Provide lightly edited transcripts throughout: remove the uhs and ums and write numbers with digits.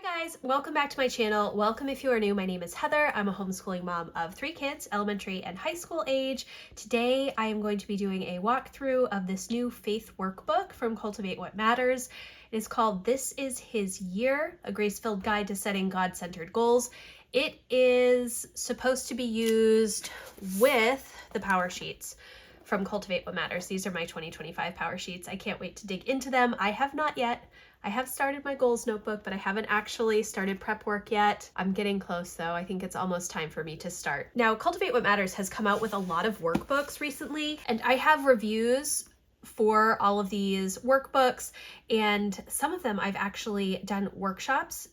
Hi guys, welcome back to my channel. Welcome if you are new. My name is Heather. I'm a homeschooling mom of 3 kids, elementary and high school age. Today I am going to be doing a walkthrough of this new faith workbook from Cultivate What Matters. It is called This Is His Year, a grace-filled guide to setting God-centered goals. It is supposed to be used with the power sheets from Cultivate What Matters. These are my 2025 power sheets. I can't wait to dig into them. I have not yet. I have started my goals notebook, but I haven't actually started prep work yet. I'm getting close though. I think it's almost time for me to start. Now, Cultivate What Matters has come out with a lot of workbooks recently, and I have reviews for all of these workbooks, and some of them I've actually done workshops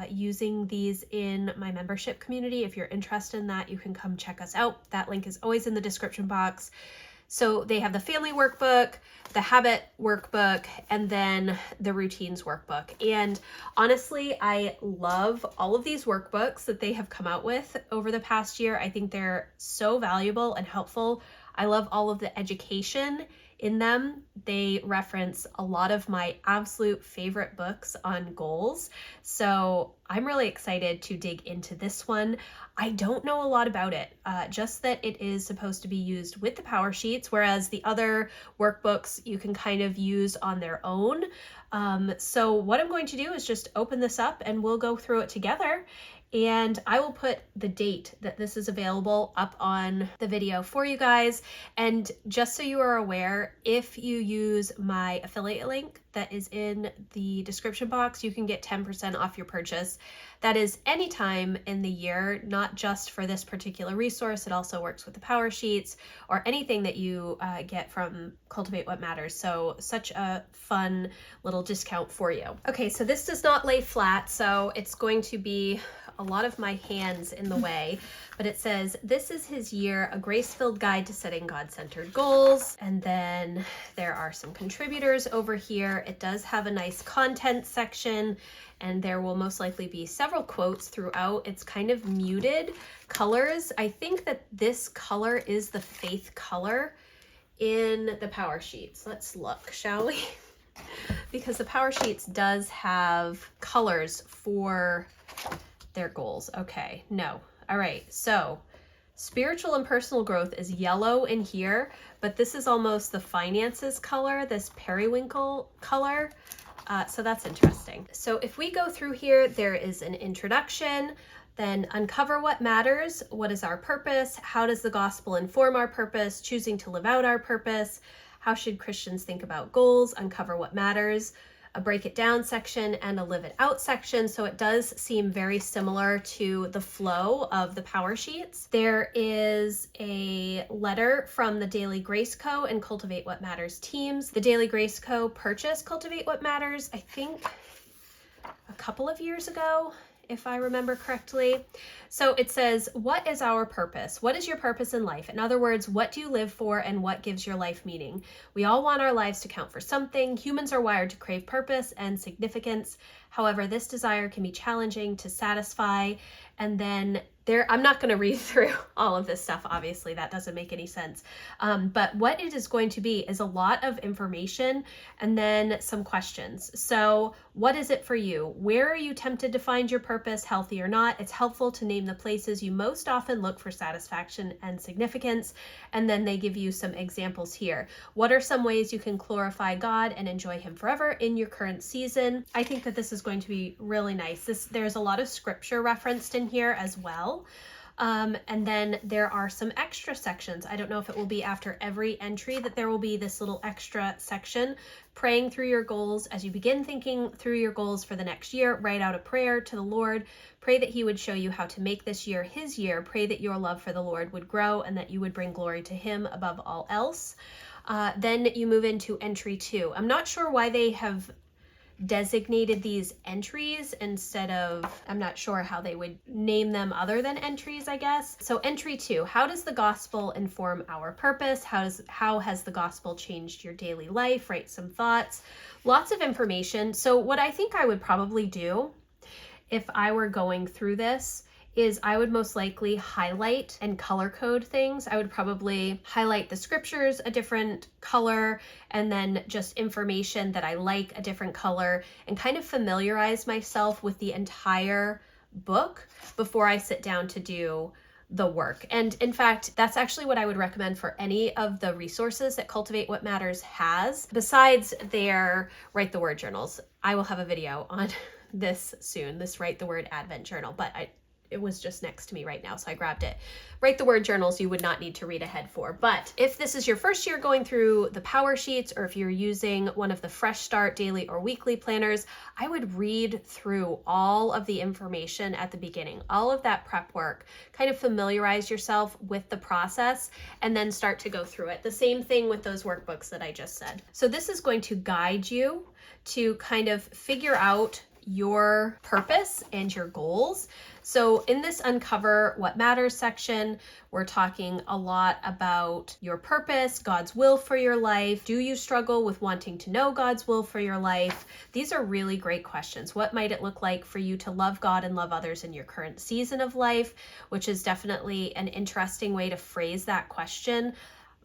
using these in my membership community. If you're interested in that, you can come check us out. That link is always in the description box. So they have the family workbook, the habit workbook, and then the routines workbook. And honestly, I love all of these workbooks that they have come out with over the past year. I think they're so valuable and helpful. I love all of the education in them. They reference a lot of my absolute favorite books on goals. So I'm really excited to dig into this one. I don't know a lot about it, just that it is supposed to be used with the power sheets, whereas the other workbooks you can kind of use on their own. So what I'm going to do is just open this up and we'll go through it together. And I will put the date that this is available up on the video for you guys. And just so you are aware, if you use my affiliate link that is in the description box, you can get 10% off your purchase. That is anytime in the year, not just for this particular resource. It also works with the power sheets or anything that you get from Cultivate What Matters. So such a fun little discount for you. Okay, so this does not lay flat, so it's going to be a lot of my hands in the way, but it says, "This is his year, a grace-filled guide to setting God-centered goals." And then there are some contributors over here. It does have a nice content section, and there will most likely be several quotes throughout. It's kind of muted colors. I think that this color is the faith color in the power sheets. Let's look, shall we? Because the power sheets does have colors for their goals. Okay, no. All right, so spiritual and personal growth is yellow in here, but this is almost the finances color, this periwinkle color. So that's interesting. So if we go through here, there is an introduction, then uncover what matters, what is our purpose, how does the gospel inform our purpose, choosing to live out our purpose, how should Christians think about goals, uncover what matters, a break it down section, and a live it out section. So it does seem very similar to the flow of the power sheets. There is a letter from the Daily Grace Co. and Cultivate What Matters teams. The Daily Grace Co. purchased Cultivate What Matters, I think a couple of years ago, if I remember correctly. So it says, what is our purpose? What is your purpose in life? In other words, what do you live for and what gives your life meaning? We all want our lives to count for something. Humans are wired to crave purpose and significance. However, this desire can be challenging to satisfy. And then I'm not going to read through all of this stuff, obviously, that doesn't make any sense. But what it is going to be is a lot of information and then some questions. So what is it for you? Where are you tempted to find your purpose, healthy or not? It's helpful to name the places you most often look for satisfaction and significance. And then they give you some examples here. What are some ways you can glorify God and enjoy Him forever in your current season? I think that this is going to be really nice. There's a lot of scripture referenced in here as well. And then there are some extra sections. I don't know if it will be after every entry that there will be this little extra section, praying through your goals. As you begin thinking through your goals for the next year, write out a prayer to the Lord. Pray that He would show you how to make this year His year. Pray that your love for the Lord would grow and that you would bring glory to Him above all else. Then you move into entry 2. I'm not sure why they have designated these entries instead of, I'm not sure how they would name them other than entries, I guess. So entry 2, how does the gospel inform our purpose? How has the gospel changed your daily life? Write some thoughts, lots of information. So what I think I would probably do if I were going through this is I would most likely highlight and color code things. I would probably highlight the scriptures a different color, and then just information that I like a different color, and kind of familiarize myself with the entire book before I sit down to do the work. And in fact, that's actually what I would recommend for any of the resources that Cultivate What Matters has, besides their Write the Word journals. I will have a video on this soon, this Write the Word Advent journal, but it was just next to me right now, so I grabbed it. Write the Word journals you would not need to read ahead for. But if this is your first year going through the Power Sheets, or if you're using one of the Fresh Start daily or weekly planners, I would read through all of the information at the beginning, all of that prep work, kind of familiarize yourself with the process, and then start to go through it. The same thing with those workbooks that I just said. So this is going to guide you to kind of figure out your purpose and your goals. So in this Uncover What Matters section, we're talking a lot about your purpose, God's will for your life. Do you struggle with wanting to know God's will for your life? These are really great questions. What might it look like for you to love God and love others in your current season of life? Which is definitely an interesting way to phrase that question.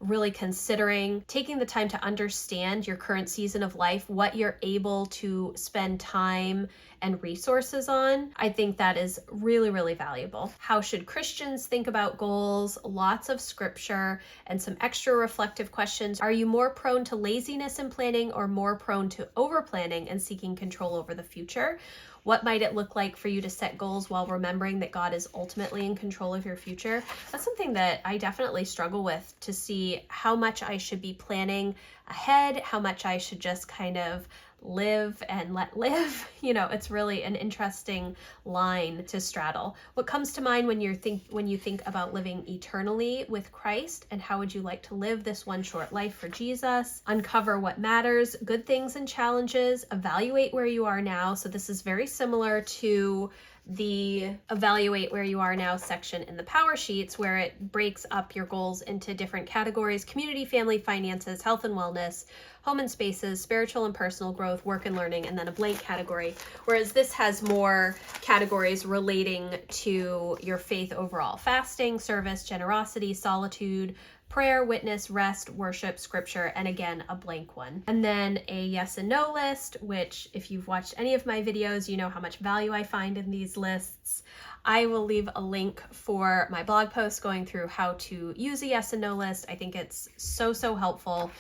Really considering taking the time to understand your current season of life, what you're able to spend time and resources on. I think that is really, really valuable. How should Christians think about goals? Lots of scripture and some extra reflective questions. Are you more prone to laziness in planning, or more prone to over planning and seeking control over the future? What might it look like for you to set goals while remembering that God is ultimately in control of your future? That's something that I definitely struggle with, to see how much I should be planning ahead, how much I should just kind of live and let live. You know, it's really an interesting line to straddle. What comes to mind when you think about living eternally with Christ, and how would you like to live this one short life for Jesus? Uncover what matters, good things and challenges, evaluate where you are now. So this is very similar to the evaluate where you are now section in the Power Sheets, where it breaks up your goals into different categories: community, family, finances, health and wellness, home and spaces, spiritual and personal growth, work and learning, and then a blank category. Whereas this has more categories relating to your faith overall: fasting, service, generosity, solitude, prayer, witness, rest, worship, scripture, and again, a blank one. And then a yes and no list, which if you've watched any of my videos, you know how much value I find in these lists. I will leave a link for my blog post going through how to use a yes and no list. I think it's so helpful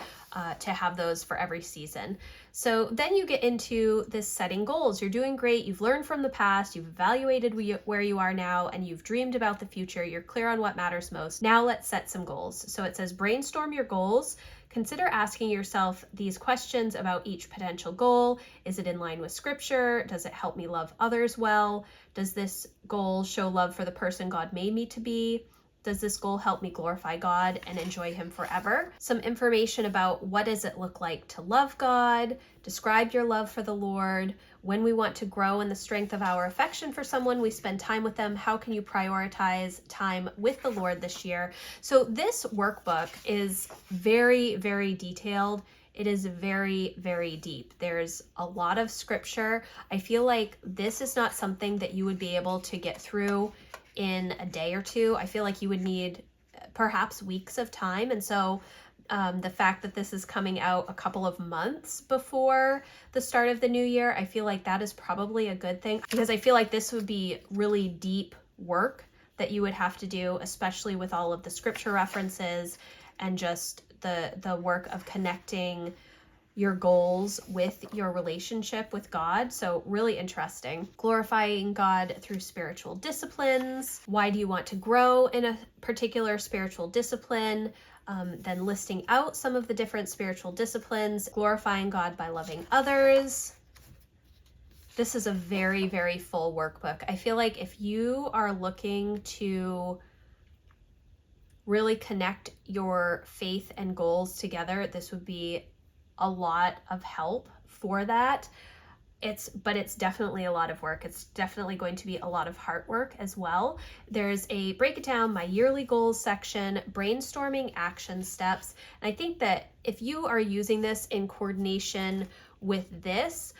to have those for every season. So then you get into this setting goals. You're doing great. You've learned from the past. You've evaluated where you are now, and you've dreamed about the future. You're clear on what matters most. Now let's set some goals. So it says brainstorm your goals. Consider asking yourself these questions about each potential goal. Is it in line with scripture? Does it help me love others well? Does this goal show love for the person God made me to be? Does this goal help me glorify God and enjoy Him forever? Some information about what does it look like to love God, describe your love for the Lord. When we want to grow in the strength of our affection for someone, we spend time with them. How can you prioritize time with the Lord this year? So this workbook is very, very detailed. It is very, very deep. There's a lot of scripture. I feel like this is not something that you would be able to get through in a day or two. I feel like you would need perhaps weeks of time. And so the fact that this is coming out a couple of months before the start of the new year, I feel like that is probably a good thing, because I feel like this would be really deep work that you would have to do, especially with all of the scripture references and just the work of connecting your goals with your relationship with God. So really interesting. Glorifying God through spiritual disciplines. Why do you want to grow in a particular spiritual discipline? Then listing out some of the different spiritual disciplines. Glorifying God by loving others. This is a very, very full workbook. I feel like if you are looking to really connect your faith and goals together, this would be a lot of help for that. But it's definitely a lot of work. It's definitely going to be a lot of heart work as well. There's a break it down, my yearly goals section, brainstorming action steps. And I think that if you are using this in coordination with this,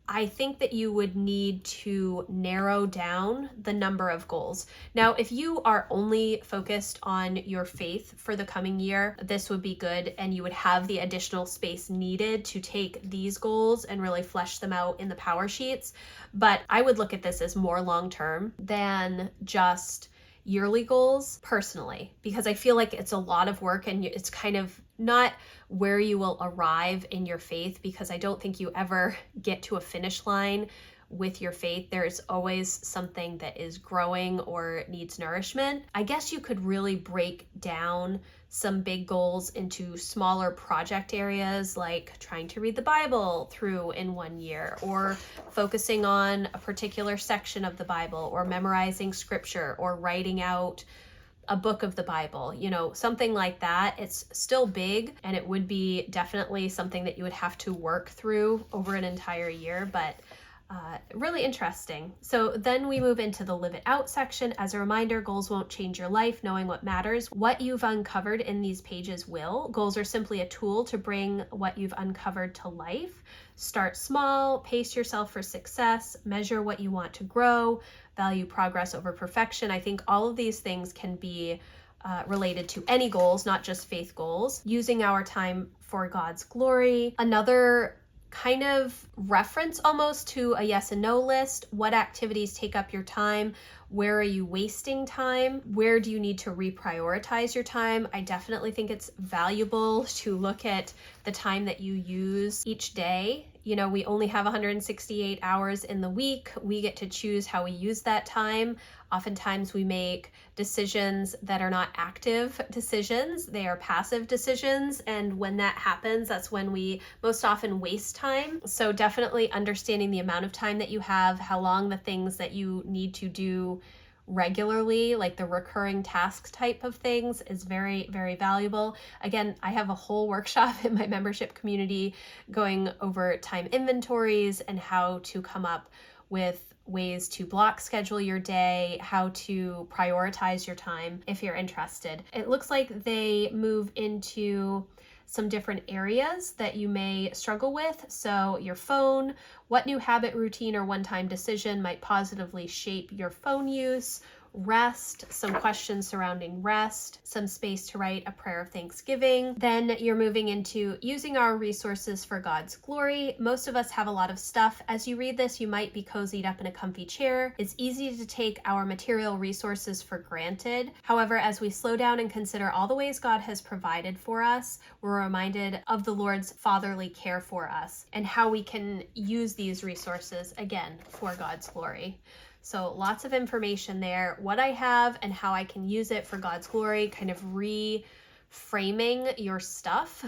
I think that you would need to narrow down the number of goals. Now, if you are only focused on your faith for the coming year, this would be good, and you would have the additional space needed to take these goals and really flesh them out in the power sheets. But I would look at this as more long-term than just yearly goals personally, because I feel like it's a lot of work and it's kind of not where you will arrive in your faith, because I don't think you ever get to a finish line with your faith. There's always something that is growing or needs nourishment. I guess you could really break down some big goals into smaller project areas, like trying to read the Bible through in 1 year, or focusing on a particular section of the Bible, or memorizing scripture, or writing out a book of the Bible, something like that. It's still big, and it would be definitely something that you would have to work through over an entire year, but really interesting. So then we move into the live it out section. As a reminder, goals won't change your life. Knowing what matters, what you've uncovered in these pages will. Goals are simply a tool to bring what you've uncovered to life. Start small, pace yourself for success, measure what you want to grow, value progress over perfection. I think all of these things can be related to any goals, not just faith goals. Using our time for God's glory. Another kind of reference almost to a yes and no list. What activities take up your time? Where are you wasting time? Where do you need to reprioritize your time? I definitely think it's valuable to look at the time that you use each day. We only have 168 hours in the week. We get to choose how we use that time. Oftentimes we make decisions that are not active decisions, they are passive decisions. And when that happens, that's when we most often waste time. So definitely understanding the amount of time that you have, how long the things that you need to do regularly, like the recurring task type of things, is very, very valuable. Again, I have a whole workshop in my membership community going over time inventories and how to come up with ways to block schedule your day, how to prioritize your time if you're interested. It looks like they move into some different areas that you may struggle with. So your phone, what new habit, routine, or one-time decision might positively shape your phone use? Rest, some questions surrounding rest, some space to write a prayer of thanksgiving. Then you're moving into using our resources for God's glory. Most of us have a lot of stuff. As you read this, you might be cozied up in a comfy chair. It's easy to take our material resources for granted. However, as we slow down and consider all the ways God has provided for us, we're reminded of the Lord's fatherly care for us and how we can use these resources, again, for God's glory. So lots of information there, what I have and how I can use it for God's glory, kind of reframing your stuff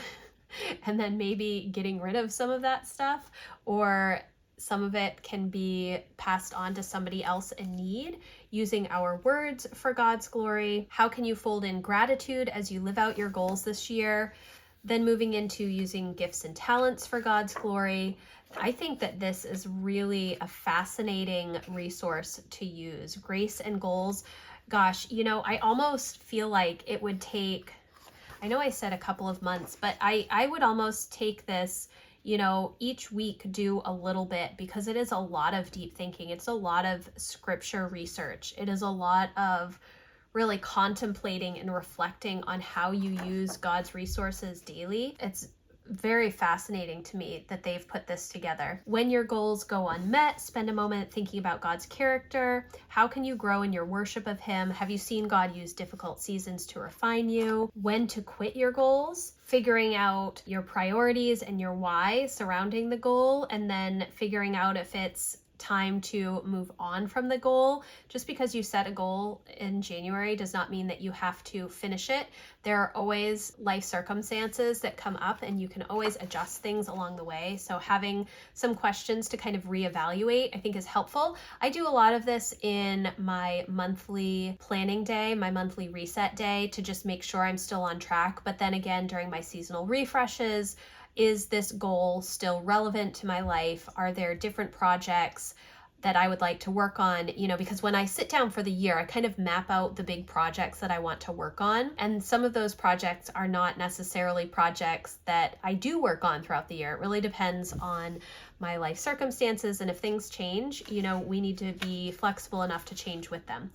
and then maybe getting rid of some of that stuff, or some of it can be passed on to somebody else in need. Using our words for God's glory. How can you fold in gratitude as you live out your goals this year? Then moving into using gifts and talents for God's glory. I think that this is really a fascinating resource to use. Grace and goals. Gosh, I almost feel like it would take, I know I said a couple of months, but I would almost take this, each week do a little bit, because it is a lot of deep thinking. It's a lot of scripture research. It is a lot of really contemplating and reflecting on how you use God's resources daily. It's very fascinating to me that they've put this together. When your goals go unmet, spend a moment thinking about God's character. How can you grow in your worship of Him? Have you seen God use difficult seasons to refine you? When to quit your goals? Figuring out your priorities and your why surrounding the goal, and then figuring out if it's time to move on from the goal. Just because you set a goal in January does not mean that you have to finish it. There are always life circumstances that come up, and you can always adjust things along the way. So having some questions to kind of reevaluate, I think, is helpful. I do a lot of this in my monthly planning day, my monthly reset day, to just make sure I'm still on track. But then again, during my seasonal refreshes, is this goal still relevant to my life? Are there different projects that I would like to work on, because when I sit down for the year, I kind of map out the big projects that I want to work on. And some of those projects are not necessarily projects that I do work on throughout the year. It really depends on my life circumstances. And if things change, we need to be flexible enough to change with them.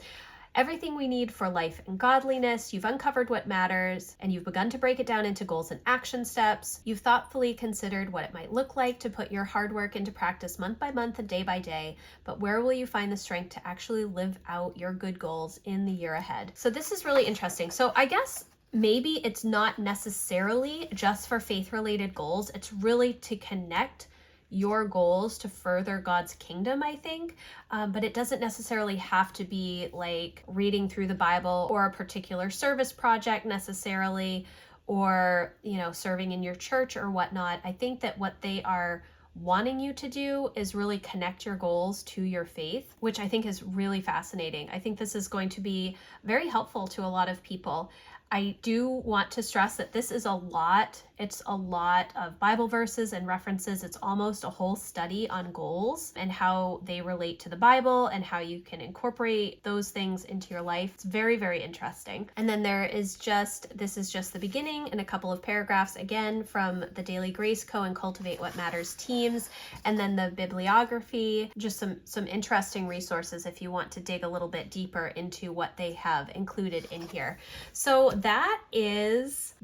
Everything we need for life and godliness, you've uncovered what matters, and you've begun to break it down into goals and action steps. You've thoughtfully considered what it might look like to put your hard work into practice month by month and day by day, but where will you find the strength to actually live out your good goals in the year ahead? So this is really interesting. So I guess maybe it's not necessarily just for faith-related goals. It's really to connect your goals to further God's kingdom, I think. But it doesn't necessarily have to be like reading through the Bible or a particular service project necessarily, or, serving in your church or whatnot. I think that what they are wanting you to do is really connect your goals to your faith, which I think is really fascinating. I think this is going to be very helpful to a lot of people. I do want to stress that this is a lot. It's a lot of Bible verses and references. It's almost a whole study on goals and how they relate to the Bible and how you can incorporate those things into your life. It's very, very interesting. And then this is just the beginning and a couple of paragraphs again from the Daily Grace Co. and Cultivate What Matters teams. And then the bibliography, just some interesting resources if you want to dig a little bit deeper into what they have included in here. So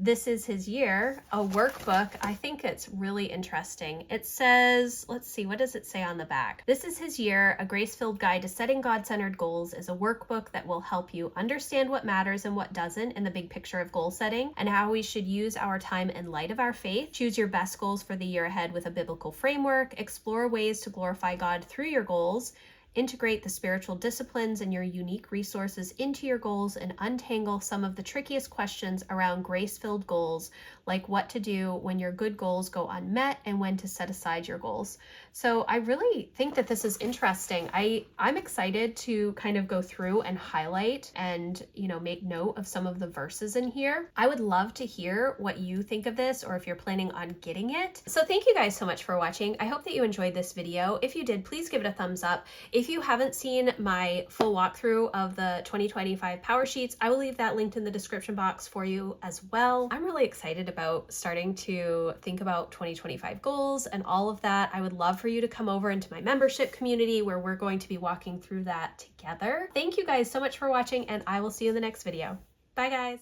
This Is His Year, a workbook. I think it's really interesting. It says, let's see, what does it say on the back? This Is His Year, a grace-filled guide to setting God-centered goals, is a workbook that will help you understand what matters and what doesn't in the big picture of goal setting and how we should use our time in light of our faith. Choose your best goals for the year ahead with a biblical framework. Explore ways to glorify God through your goals. Integrate the spiritual disciplines and your unique resources into your goals and untangle some of the trickiest questions around grace-filled goals, like what to do when your good goals go unmet and when to set aside your goals. So I really think that this is interesting. I'm excited to kind of go through and highlight and, make note of some of the verses in here. I would love to hear what you think of this or if you're planning on getting it. So thank you guys so much for watching. I hope that you enjoyed this video. If you did, please give it a thumbs up. If you haven't seen my full walkthrough of the 2025 Power Sheets, I will leave that linked in the description box for you as well. I'm really excited about starting to think about 2025 goals and all of that. I would love for you to come over into my membership community where we're going to be walking through that together. Thank you guys so much for watching, and I will see you in the next video. Bye guys.